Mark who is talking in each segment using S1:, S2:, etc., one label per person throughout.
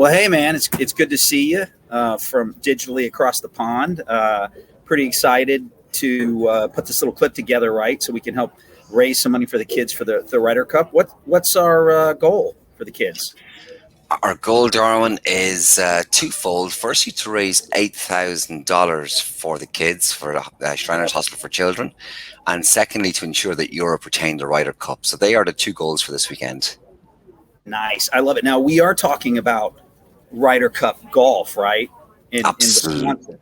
S1: Well, hey, man, it's good to see you from digitally across the pond. Pretty excited to put this little clip together, right? So we can help raise some money for the kids for the Ryder Cup. What's our goal for the kids?
S2: Our goal, Darwin, is twofold. Firstly, to raise $8,000 for the kids for Shriners Hospital for Children, and secondly, to ensure that Europe retain the Ryder Cup. So they are the two goals for this weekend.
S1: Nice, I love it. Now we are talking about Ryder Cup golf, right?
S2: Absolutely.
S1: In Wisconsin,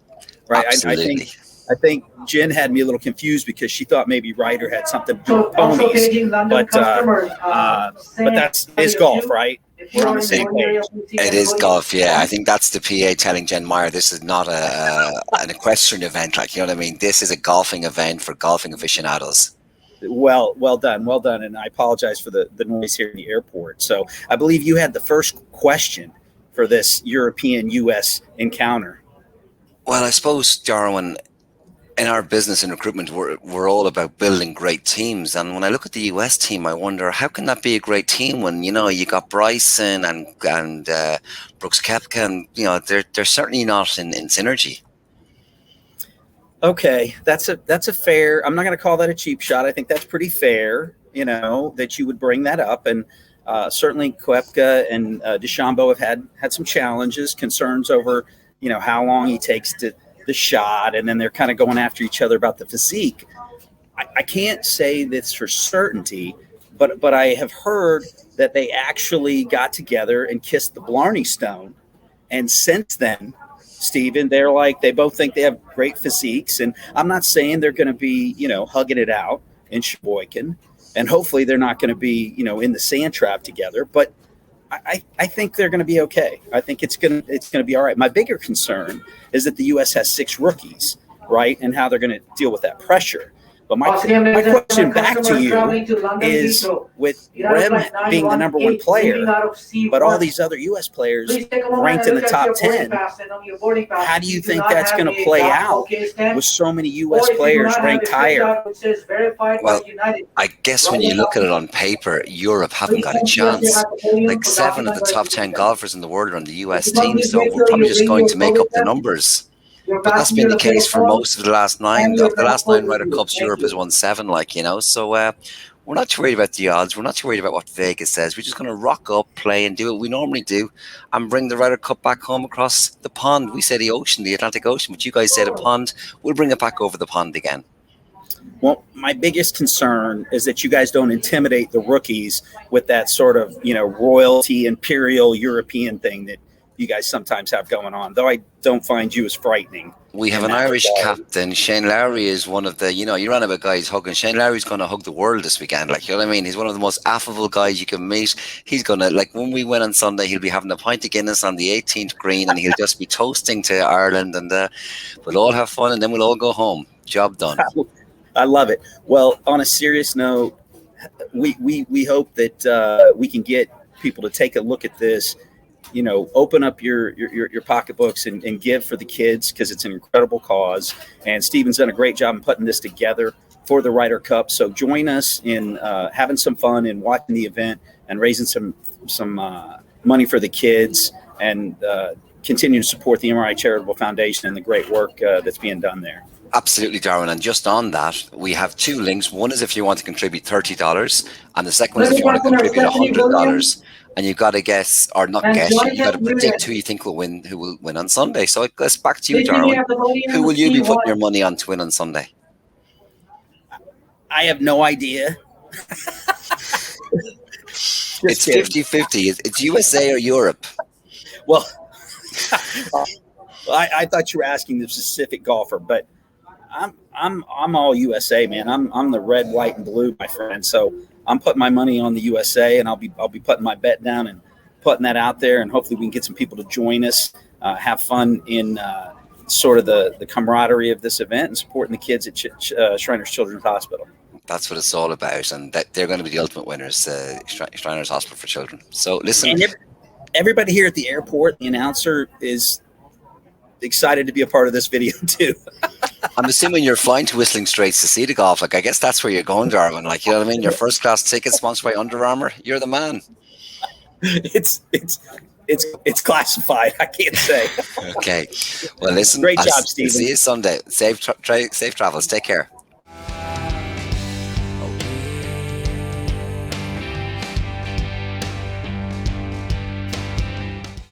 S1: right?
S2: Absolutely.
S1: I think Jen had me a little confused because she thought maybe Ryder had something to do with ponies, but it's golf, right? We're on the same page.
S2: It is golf, yeah. I think that's the PA telling Jen Meyer this is not an equestrian event, like, you know what I mean? This is a golfing event for golfing aficionados.
S1: Well done, and I apologize for the noise here in the airport. So I believe you had the first question for this European-U.S. encounter.
S2: Well, I suppose, Darwin, in our business and recruitment, we're all about building great teams. And when I look at the US team, I wonder, how can that be a great team when, you know, you got Bryson and Brooks Koepka, and, you know, they're certainly not in synergy.
S1: Okay, that's a fair. I'm not going to call that a cheap shot. I think that's pretty fair, you know, that you would bring that up. And certainly Koepka and DeChambeau have had some challenges, concerns over, you know, how long he takes to the shot, and then they're kind of going after each other about the physique. I can't say this for certainty, but I have heard that they actually got together and kissed the Blarney Stone, and since then, Stephen, they both think they have great physiques, and I'm not saying they're going to be, you know, hugging it out in Sheboygan, and hopefully they're not going to be, you know, in the sand trap together, but I think they're going to be okay. I think it's going to be all right. My bigger concern is that the U.S. has 6 rookies, right, and how they're going to deal with that pressure. But my question back to you is, with Rem being the number 1 player, but all these other U.S. players ranked in the top 10, how do you think that's going to play out with so many U.S. players ranked higher?
S2: Well, I guess when you look at it on paper, Europe haven't got a chance. Like 7 of the top 10 golfers in the world are on the U.S. team, so we're probably just going to make up the numbers. But that's been the case for most of the last 9. Of the last 9 Ryder Cups, Europe has won 7, like, you know. So we're not too worried about the odds. We're not too worried about what Vegas says. We're just going to rock up, play, and do what we normally do, and bring the Ryder Cup back home across the pond. We say the ocean, the Atlantic Ocean, but you guys say the pond. We'll bring it back over the pond again.
S1: Well, my biggest concern is that you guys don't intimidate the rookies with that sort of, you know, royalty, imperial European thing that you guys sometimes have going on, though I don't find you as frightening.
S2: We have an Irish captain. Shane Lowry is one of the, you know, you ran about guys hugging. Shane Lowry's going to hug the world this weekend. Like, you know what I mean? He's one of the most affable guys you can meet. He's going to, like, when we win on Sunday, he'll be having a pint of Guinness on the 18th green, and he'll just be toasting to Ireland, and we'll all have fun, and then we'll all go home. Job done.
S1: I love it. Well, on a serious note, we hope that we can get people to take a look at this. You know, open up your pocketbooks and give for the kids, because it's an incredible cause. And Stephen's done a great job in putting this together for the Ryder Cup. So join us in having some fun and watching the event and raising some money for the kids, and continue to support the MRI Charitable Foundation and the great work that's being done there.
S2: Absolutely, Darwin. And just on that, we have 2 links. One is if you want to contribute $30, and the second one is if you want to contribute $100. And you've got to guess, or not guess, you've got to predict who you think will win, who will win on Sunday. So it goes back to you, Darwin. Who will you be putting your money on to win on Sunday?
S1: I have no idea.
S2: It's 50-50. It's USA or Europe.
S1: Well, I thought you were asking the specific golfer, but I'm all USA, man. I'm the red, white, and blue, my friend. So I'm putting my money on the USA, and I'll be putting my bet down and putting that out there, and hopefully we can get some people to join us, have fun in sort of the camaraderie of this event, and supporting the kids at Shriners Children's Hospital.
S2: That's what it's all about, and that they're going to be the ultimate winners, Shriners Hospital for Children. So listen,
S1: and everybody here at the airport, the announcer is excited to be a part of this video too.
S2: I'm assuming you're flying to Whistling Straits to see the golf. Like, I guess that's where you're going, Darwin. Like, you know what I mean? Your first class ticket sponsored by Under Armour. You're the man.
S1: It's it's classified. I can't say.
S2: Okay. Well, listen.
S1: Great job,
S2: I'll
S1: Stephen.
S2: see you Sunday. Safe travels. Take care.